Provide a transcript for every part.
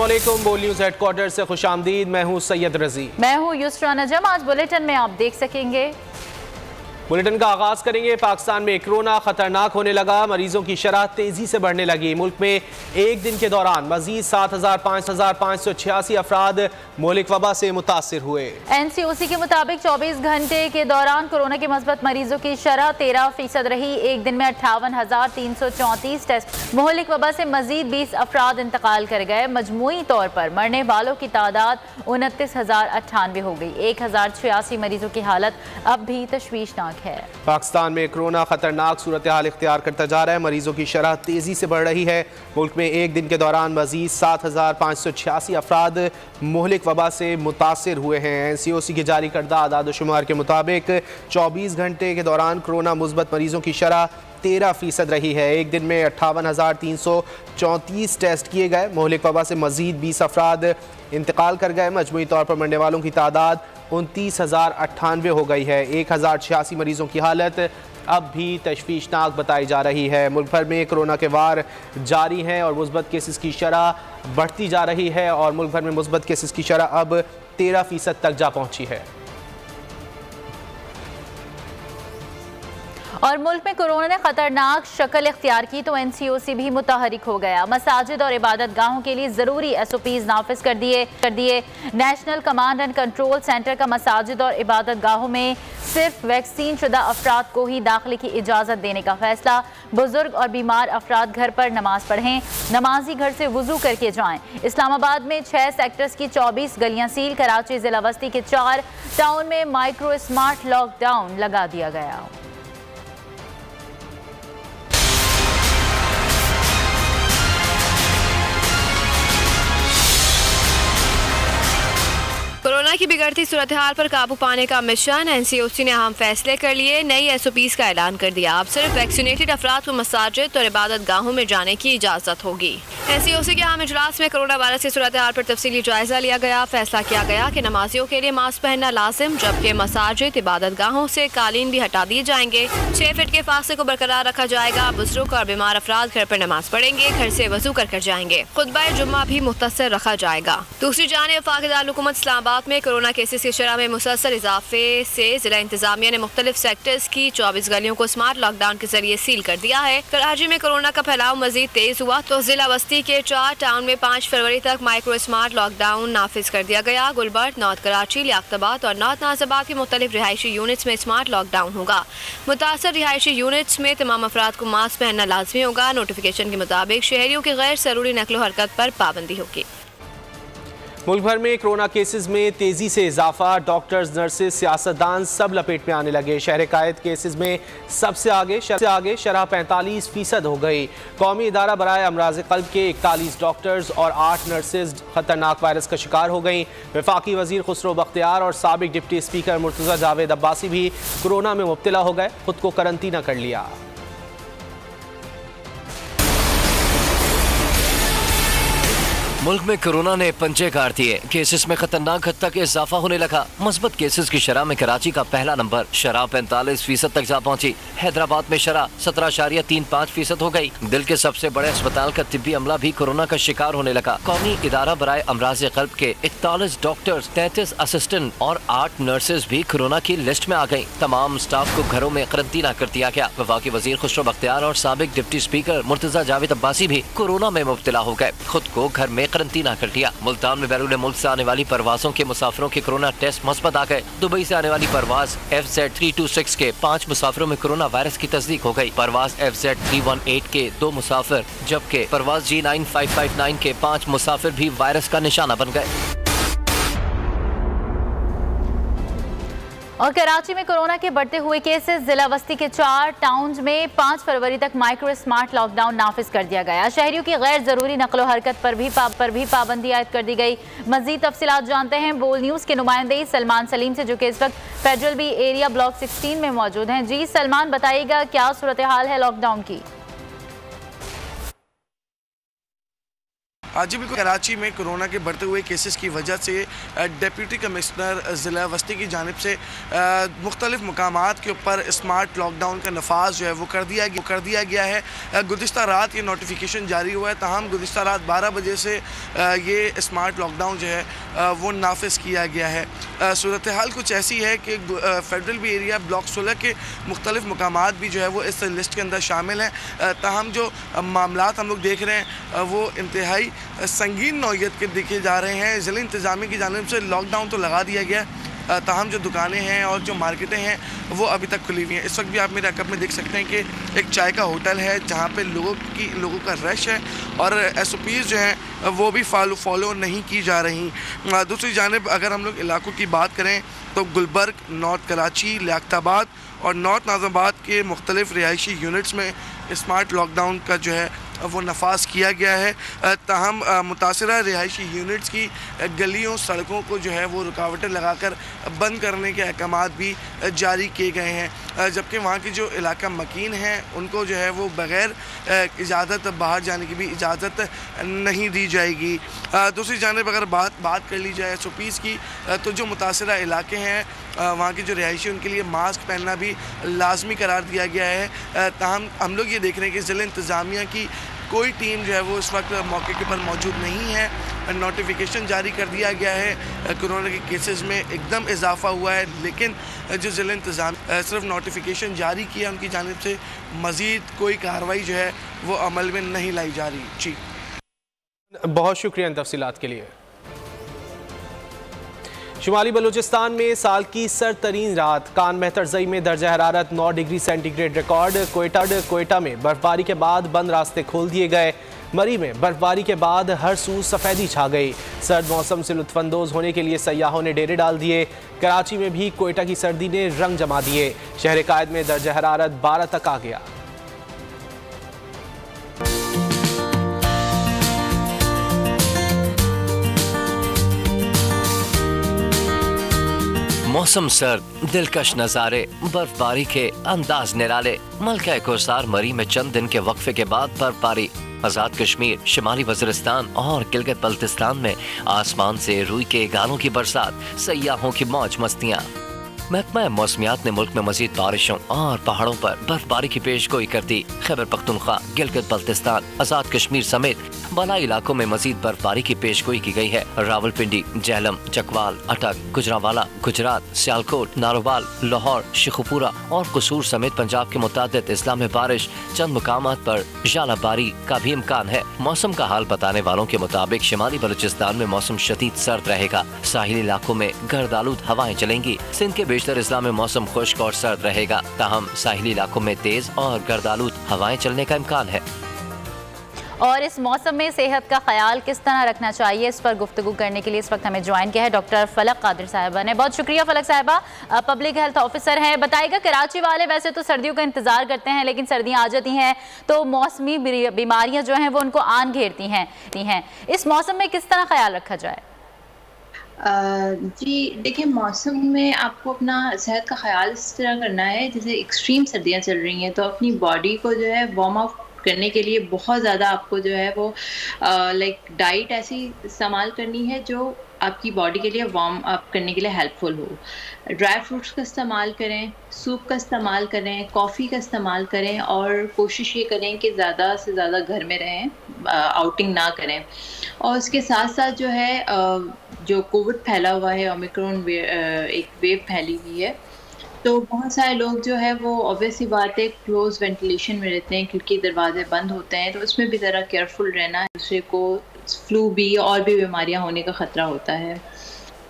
वालेकुम, बोल news headquarter से खुशामदीद। मैं हूं सैयद रजी। मैं हूं युसरा नजम। आज बुलेटिन में आप देख सकेंगे। बुलेटिन का आगाज करेंगे। पाकिस्तान में कोरोना खतरनाक होने लगा, मरीजों की शरह तेजी से बढ़ने लगी। मुल्क में एक दिन के दौरान मजीद 7,586 अफराद मोहलिक वबा से मुतासिर हुए। NCOC के मुताबिक 24 घंटे के दौरान कोरोना के मस्बत मरीजों की शरह 13% रही। एक दिन में 58,334 टेस्ट। मोहलिक वबा से मजीद 20 अफराद इंतकाल कर गए। मजमूई तौर पर मरने वालों की तादाद 29,098 हो गई। 1,086 मरीजों की हालत अब भी तशवीशनाक है। पाकिस्तान में कोरोना खतरनाक सूरत हाल इख्तियार करता जा रहा है। मरीजों की शरह तेजी से बढ़ रही है। मुल्क में एक दिन के दौरान मजीद 7,586 अफराद मोहलिक वबा से मुतासिर हुए हैं। NCOC के जारी करदा आदाद शुमार के मुताबिक 24 घंटे के दौरान कोरोना मुस्बत मरीजों की शरह 13% रही है। एक दिन में 58,334 टेस्ट किए गए। मोहलिक वबा से मजीद 20 अफराद इंतकाल कर गए। मजमूई तौर पर मरने वालों की तादाद 29,098 हो गई है। 1,086 मरीजों की हालत अब भी तशवीशनाक बताई जा रही है। मुल्क भर में कोरोना के वार जारी हैं और मुस्बत केसेस की शरह बढ़ती जा रही है और मुल्क भर में मुस्बत केसेस की शरह अब 13% तक जा पहुंची है। और मुल्क में कोरोना ने खतरनाक शक्ल इख्तियार की तो NCOC भी मुतहरिक हो गया। मसाजिद और इबादत गाहों के लिए ज़रूरी SOPs नाफिज कर दिए। National command and control centre का मसाजिद और इबादत गाहों में सिर्फ वैक्सीन शुदा अफराद को ही दाखिले की इजाज़त देने का फैसला। बुजुर्ग और बीमार अफराद घर पर नमाज पढ़ें। नमाजी घर से वजू करके जाएं। इस्लामाबाद में 6 सेक्टर्स की 24 गलियां सील। कराची जिला बस्ती के 4 टाउन में माइक्रो स्मार्ट लॉकडाउन लगा दिया गया। कोरोना की बिगड़ती सूरत हाल पर काबू पाने का मिशन। NCOC ने अहम फैसले कर लिए। नई SOPs का ऐलान कर दिया। अब सिर्फ वैक्सीनेटेड अफराद को मसाजिद और इबादत गाहों में जाने की इजाज़त होगी। NCOC के अहम इजलास में कोरोना वायरस की सूरत हाल पर तफसीली जायजा लिया गया। फैसला किया गया कि नमाजियों के लिए मास्क पहनना लाजिम, जबकि मसाजिद इबादत गाहों से कालीन भी हटा दिए जाएंगे। 6 फीट के फासले को बरकरार रखा जाएगा। बुजुर्ग और बीमार अफराद घर पर नमाज पढ़ेंगे, घर से वजू कर जाएंगे। खुतबा जुम्मा भी मुख्तसर रखा जाएगा। दूसरी जानिब वफाकी दारुल-हुकूमत इस्लामाबाद में कोरोना केसेस की शरह में मुसलसल इजाफे से जिला इंतजामिया ने मुख्तलिफ सेक्टर्स की 24 गलियों को स्मार्ट लॉकडाउन के जरिए सील कर दिया है। कराची में कोरोना का फैलाव मजीद तेज हुआ तो जिला बस्ती के 4 टाउन में 5 फरवरी तक माइक्रो स्मार्ट लॉकडाउन नाफिज कर दिया गया। गुलबर्ग, नॉर्थ कराची, लियाकताबाद और नॉर्थ नाजिबाद की मुख्तलिफ रिहायशी यूनिट्स में स्मार्ट लॉकडाउन होगा। मुतासर रिहायशी यूनिट्स में तमाम अफराद को मास्क पहनना लाजमी होगा। नोटिफिकेशन के मुताबिक शहरियों की गैर जरूरी नकलो हरकत पर पाबंदी होगी। मुल्क भर में कोरोना केसेस में तेजी से इजाफा। डॉक्टर्स, नर्सेज, सियासतदान सब लपेट में आने लगे। शहर कायद केसेस में सबसे आगे शरह 45% हो गई। कौमी इदारा बराए अमराज क़ल्ब के 41 डॉक्टर्स और 8 नर्सेज खतरनाक वायरस का शिकार हो गई। वफाकी वजीर खुसरो बख्तियार और साबिक डिप्टी स्पीकर मुर्तज़ा जावेद अब्बासी भी कोरोना में मुब्तला हो गए, खुद को करंतना कर लिया। मुल्क में कोरोना ने पंचे गाड़ दिए। केसेस में खतरनाक हद तक इजाफा होने लगा। मुस्बत केसेस की शरह में कराची का पहला नंबर, शरह 45% तक जा पहुंची। हैदराबाद में शरह 17.35% हो गई। दिल के सबसे बड़े अस्पताल का तिब्बी अमला भी कोरोना का शिकार होने लगा। कौमी इदारा बराए अमराज क़ल्ब के 41 डॉक्टर्स, 33 असिस्टेंट और 8 नर्सेज भी कोरोना की लिस्ट में आ गयी। तमाम स्टाफ को घरों में करंतना कर दिया गया। वफाकी वजीर खुसरो बख्तियार और साबिक डिप्टी स्पीकर मुर्तज़ा जावेद अब्बासी भी कोरोना में मुब्तला हो गए, खुद को घर में करंतना कर लिया। मुल्तान में बैरून मुल्क से आने वाली परवाजों के मुसाफिरों के कोरोना टेस्ट मुस्बत आ गए। दुबई से आने वाली परवाज FZ326 के 5 मुसाफिरों में कोरोना वायरस की तस्दीक हो गई। परवाज FZ318 के 2 मुसाफिर, जबकि परवाज G9559 के 5 मुसाफिर भी वायरस का निशाना बन गए। और कराची में कोरोना के बढ़ते हुए केसेस। जिला बस्ती के 4 टाउन्स में 5 फरवरी तक माइक्रो स्मार्ट लॉकडाउन नाफिज कर दिया गया। शहरियों की गैर जरूरी नकलो हरकत पर भी पाबंदी आयद कर दी गई। मजीद तफसीलात जानते हैं बोल न्यूज़ के नुमाइंदे सलमान सलीम से, जो कि इस वक्त फेडरल बी एरिया ब्लॉक 16 में मौजूद हैं। जी सलमान, बताइएगा क्या सूरत हाल है लॉकडाउन की? जी बिल्कुल, कराची में कोरोना के बढ़ते हुए केसेस की वजह से डिप्टी कमिश्नर ज़िला वस्ती की जानिब से मुख्तलिफ मकामात के ऊपर स्मार्ट लॉकडाउन का नफाज जो है वो कर दिया गया है। गुज़िश्ता रात ये नोटिफिकेशन जारी हुआ है, ताहम गुज़िश्ता रात 12 बजे से ये स्मार्ट लॉकडाउन जो है वो नाफिज किया गया है। सूरत हाल कुछ ऐसी है कि फेडरल बी एरिया ब्लॉक 16 के मुख्तलिफ मकामात भी जो है वो इस लिस्ट के अंदर शामिल हैं। ताहम जो मामलात हम लोग देख रहे हैं वो इंतहाई संगीन नौइयत के देखे जा रहे हैं। ज़िला इंतज़ामिया की जानिब से लॉकडाउन तो लगा दिया गया, ताहम जो दुकानें हैं और जो मार्केटें हैं वो अभी तक खुली हुई हैं। इस वक्त भी आप मेरे अकब में देख सकते हैं कि एक चाय का होटल है जहाँ पे लोगों का रश है और SOPs जो हैं वो भी फॉलो नहीं की जा रही। दूसरी जानिब अगर हम लोग इलाकों की बात करें तो गुलबर्ग, नॉर्थ कराची, लियाकताबाद और नॉर्थ नाज़िमाबाद के मुख्तलिफ रिहायशी यूनिट्स में स्मार्ट लॉकडाउन का जो है वो नफाज किया गया है। ताहम मुतासरा रिहायशी यूनिट्स की गलियों सड़कों को जो है वो रुकावटें लगाकर बंद करने के अहकामात भी जारी किए गए हैं, जबकि वहाँ की जो इलाका मकीन हैं उनको जो है वो बग़ैर इजाज़त बाहर जाने की भी इजाज़त नहीं दी जाएगी। दूसरी जानिब अगर बात कर ली जाए SOPs की तो जो मुतासरा इलाके हैं वहाँ के जो रिहायशी उनके लिए मास्क पहनना भी लाजमी करार दिया गया है। ताहम हम लोग ये देख रहे हैं कि ज़िला इंतज़ामिया की कोई टीम जो है वो इस वक्त मौके के पर मौजूद नहीं है। नोटिफिकेशन जारी कर दिया गया है, कोरोना के केसेस में एकदम इजाफा हुआ है, लेकिन जो ज़िला इंतज़ाम सिर्फ नोटिफिकेशन जारी किया उनकी जानिब से मज़ीद कोई कार्रवाई जो है वो अमल में नहीं लाई जा रही। जी बहुत शुक्रिया इन तफसीलात के लिए। शुमाली बलूचिस्तान में साल की सरतरीन रात, कान मेहतरजई में दर्जा हरारत 9 डिग्री सेंटीग्रेड रिकॉर्ड। कोयटा में बर्फबारी के बाद बंद रास्ते खोल दिए गए। मरी में बर्फबारी के बाद हर सू सफ़ेदी छा गई। सर्द मौसम से लुत्फानंदोज़ होने के लिए सयाहों ने डेरे डाल दिए। कराची में भी कोयटा की सर्दी ने रंग जमा दिए। शहर कायद में दर्जा हरारत 12 तक आ गया। मौसम सर्द, दिलकश नज़ारे, बर्फबारी के अंदाज निराले। मलका कोसार मरी में चंद दिन के वक्फे के बाद बर्फबारी। आज़ाद कश्मीर, शिमाली वज़ीरिस्तान और गिलगित बल्तिस्तान में आसमान से रुई के गालों की बरसात, सयाहों की मौज मस्तियाँ। महकमा मौसमियात ने मुल्क में मजीद बारिशों और पहाड़ों पर बर्फबारी की पेशगोई कर दी। खैबर पख्तूनख्वा, गिलगित बल्तिस्तान, आज़ाद कश्मीर समेत बलाई इलाकों में मजीद बर्फबारी की पेशगोई की गई है। रावलपिंडी, झेलम, चकवाल, अटक, गुजरांवाला, गुजरात, सियालकोट, नारोवाल, लाहौर, शेखुपुरा और कसूर समेत पंजाब के मुतादिद अजला में बारिश, चंद मुकामात पर ज़ालाबारी का भी इम्कान है। मौसम का हाल बताने वालों के मुताबिक शिमाली बलूचिस्तान में मौसम शदीद सर्द रहेगा। साहिली इलाकों में गर्दालूद हवाएं चलेंगी। सिंध के बेशतर अजला में मौसम खुश्क और सर्द रहेगा, ताहम साहिली इलाकों में तेज और गर्दालूद हवाएं चलने का इम्कान है। और इस मौसम में सेहत का ख्याल किस तरह रखना चाहिए, इस पर गुफ्तगू करने के लिए इस वक्त हमें ज्वाइन किया है डॉक्टर फलक कादिर साहिबा ने। बहुत शुक्रिया फलक साहिबा, पब्लिक हेल्थ ऑफिसर हैं। बताइएगा, कराची वाले वैसे तो सर्दियों का इंतजार करते हैं, लेकिन सर्दियां आ जाती हैं तो मौसमी बीमारियां जो हैं वो उनको आन घेरती हैं। इस मौसम में किस तरह ख्याल रखा जाए? जी देखिए, मौसम में आपको अपना सेहत का ख्याल इस तरह करना है, जैसे एक्सट्रीम सर्दियाँ चल रही हैं तो अपनी बॉडी को जो है वार्म अप करने के लिए बहुत ज़्यादा आपको जो है वो डाइट ऐसी इस्तेमाल करनी है जो आपकी बॉडी के लिए वार्म अप करने के लिए हेल्पफुल हो। ड्राई फ्रूट्स का इस्तेमाल करें, सूप का इस्तेमाल करें, कॉफ़ी का इस्तेमाल करें और कोशिश ये करें कि ज़्यादा से ज़्यादा घर में रहें, आउटिंग ना करें। और उसके साथ साथ जो है जो कोविड फैला हुआ है, ओमिक्रॉन एक वेव फैली हुई है, तो बहुत सारे लोग जो है वो ऑब्वियस सी बात है क्लोज वेंटिलेशन में रहते हैं, खिड़की दरवाजे बंद होते हैं, तो उसमें भी ज़रा केयरफुल रहना है। दूसरे को फ्लू भी और भी बीमारियां होने का ख़तरा होता है।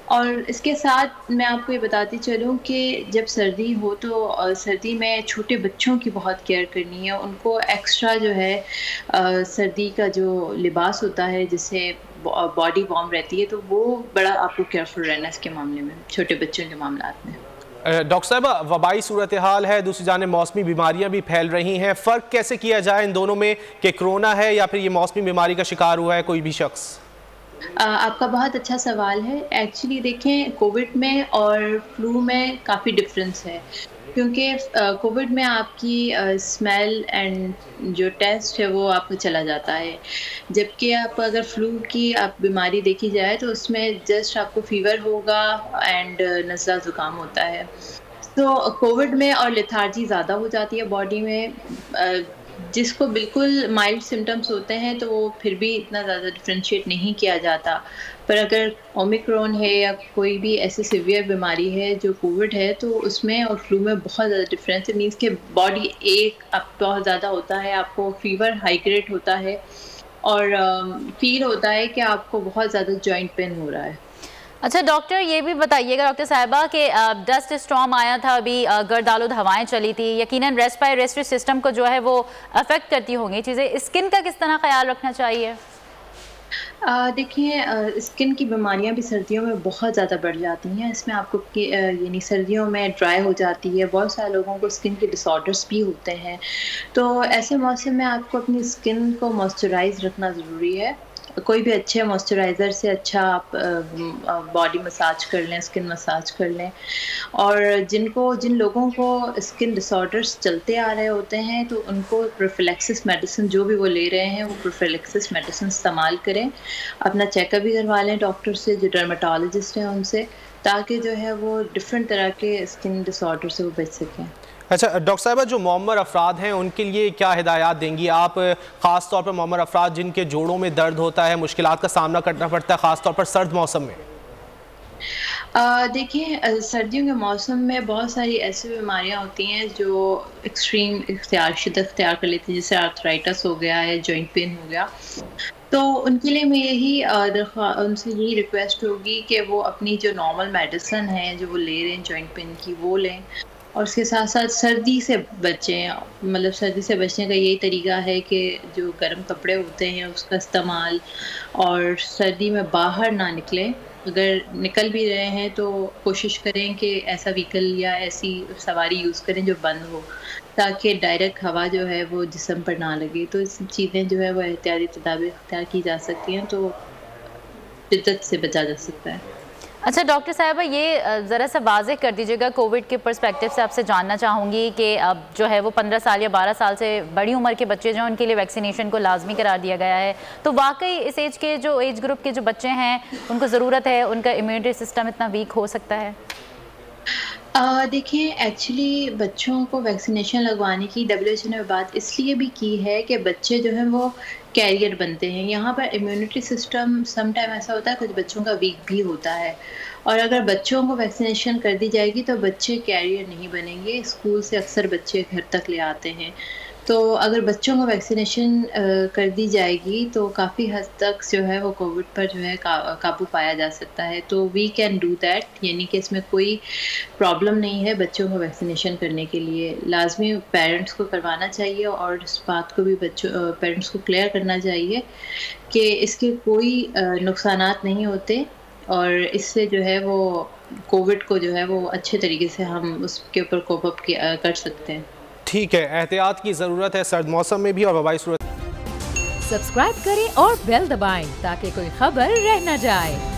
और इसके साथ मैं आपको ये बताती चलूँ कि जब सर्दी हो तो सर्दी में छोटे बच्चों की बहुत केयर करनी है। उनको एक्स्ट्रा जो है सर्दी का जो लिबास होता है जिससे बॉडी वार्म रहती है, तो वो बड़ा आपको केयरफुल रहना है इसके मामले में, छोटे बच्चों के मामलात में। डॉक्टर साहब, वबाई सूरत हाल है, दूसरी जाने मौसमी बीमारियां भी फैल रही हैं, फ़र्क कैसे किया जाए इन दोनों में कि कोरोना है या फिर ये मौसमी बीमारी का शिकार हुआ है कोई भी शख्स? आपका बहुत अच्छा सवाल है। एक्चुअली देखें, कोविड में और फ्लू में काफ़ी डिफरेंस है, क्योंकि कोविड में आपकी स्मेल एंड जो टेस्ट है वो आपको चला जाता है, जबकि आप अगर फ्लू की आप बीमारी देखी जाए तो उसमें जस्ट आपको फीवर होगा एंड नज़ला ज़ुकाम होता है। तो कोविड में और लेथार्जी ज़्यादा हो जाती है बॉडी में। जिसको बिल्कुल माइल्ड सिम्टम्स होते हैं तो वो फिर भी इतना ज़्यादा डिफ्रेंशिएट नहीं किया जाता, पर अगर ओमिक्रॉन है या कोई भी ऐसी सिवियर बीमारी है जो कोविड है तो उसमें और फ्लू में बहुत ज़्यादा डिफरेंस है। मीन्स के बॉडी एक आप बहुत ज़्यादा होता है, आपको फीवर हाई ग्रेड होता है और फील होता है कि आपको बहुत ज़्यादा जॉइंट पेन हो रहा है। अच्छा डॉक्टर, ये भी बताइएगा डॉक्टर साहिबा कि डस्ट स्टॉर्म आया था, अभी गर्द आलूद हवाएं चली थी, यकीनन रेस्पिरेटरी सिस्टम को जो है वो अफेक्ट करती होंगी चीज़ें। स्किन का किस तरह ख्याल रखना चाहिए? देखिए, स्किन की बीमारियां भी सर्दियों में बहुत ज़्यादा बढ़ जाती हैं। इसमें आपको यानी सर्दियों में ड्राई हो जाती है, बहुत सारे लोगों को स्किन के डिसऑर्डर्स भी होते हैं। तो ऐसे मौसम में आपको अपनी स्किन को मॉइस्चराइज रखना ज़रूरी है। कोई भी अच्छे मॉइस्चराइज़र से अच्छा आप बॉडी मसाज कर लें, स्किन मसाज कर लें। और जिन लोगों को स्किन डिसऑर्डर्स चलते आ रहे होते हैं तो उनको प्रोफिलैक्सिस मेडिसिन जो भी वो ले रहे हैं वो प्रोफिलैक्सिस मेडिसिन इस्तेमाल करें। अपना चेकअप भी करवा लें डॉक्टर से, जो डर्माटोलॉजिस्ट हैं उनसे, ताकि जो है वो डिफरेंट तरह के स्किन डिसऑर्डर से वो बच सकें। अच्छा डॉक्टर साहिबा, जो मौमर अफराद हैं उनके लिए क्या हिदायत देंगी आप, ख़ास तौर पर मौमर अफराद जिनके जोड़ों में दर्द होता है, मुश्किलात का सामना करना पड़ता है ख़ास तौर पर सर्द मौसम में? देखिए, सर्दियों के मौसम में बहुत सारी ऐसी बीमारियां होती हैं जो एक्सट्रीम शिद्दत इख्तियार कर लेती हैं, जैसे आर्थराइटिस हो गया है, जॉइंट पेन हो गया। तो उनके लिए मैं उनसे यही रिक्वेस्ट होगी कि वो अपनी जो नॉर्मल मेडिसिन है जो वो ले रहे हैं जॉइंट पेन की, वो लें और उसके साथ साथ सर्दी से बचें। मतलब सर्दी से बचने का यही तरीका है कि जो गर्म कपड़े होते हैं उसका इस्तेमाल, और सर्दी में बाहर ना निकलें। अगर निकल भी रहे हैं तो कोशिश करें कि ऐसा व्हीकल या ऐसी सवारी यूज़ करें जो बंद हो, ताकि डायरेक्ट हवा जो है वो जिस्म पर ना लगे। तो इस चीज़ें जो है वो एहतियाती तदाबीर इख्तियार की जा सकती हैं, तो शिद्दत से बचा जा सकता है। अच्छा डॉक्टर साहिबा, ये ज़रा सा वाज़ेह कर दीजिएगा, कोविड के पर्सपेक्टिव से आपसे जानना चाहूँगी कि अब जो है वो 15 साल या 12 साल से बड़ी उम्र के बच्चे जो हैं उनके लिए वैक्सीनेशन को लाजमी करार दिया गया है। तो वाकई इस एज के जो एज ग्रुप के जो बच्चे हैं उनको ज़रूरत है, उनका इम्यूनिटी सिस्टम इतना वीक हो सकता है? देखिए, एक्चुअली बच्चों को वैक्सीनेशन लगवाने की WHO ने बात इसलिए भी की है कि बच्चे जो हैं वो कैरियर बनते हैं। यहाँ पर इम्यूनिटी सिस्टम सम टाइम ऐसा होता है कुछ बच्चों का वीक भी होता है, और अगर बच्चों को वैक्सीनेशन कर दी जाएगी तो बच्चे कैरियर नहीं बनेंगे। स्कूल से अक्सर बच्चे घर तक ले आते हैं, तो अगर बच्चों को वैक्सीनेशन कर दी जाएगी तो काफ़ी हद तक जो है वो कोविड पर जो है काबू पाया जा सकता है। तो वी कैन डू दैट, यानी कि इसमें कोई प्रॉब्लम नहीं है बच्चों को वैक्सीनेशन करने के लिए। लाजमी पेरेंट्स को करवाना चाहिए और इस बात को भी पेरेंट्स को क्लियर करना चाहिए कि इसके कोई नुकसानात नहीं होते, और इससे जो है वो कोविड को जो है वो अच्छे तरीके से हम उसके ऊपर कोप अप कर सकते हैं। ठीक है, एहतियात की ज़रूरत है सर्द मौसम में भी और वबाई सूरत। सब्सक्राइब करें और बेल दबाएं ताकि कोई खबर रह न जाए।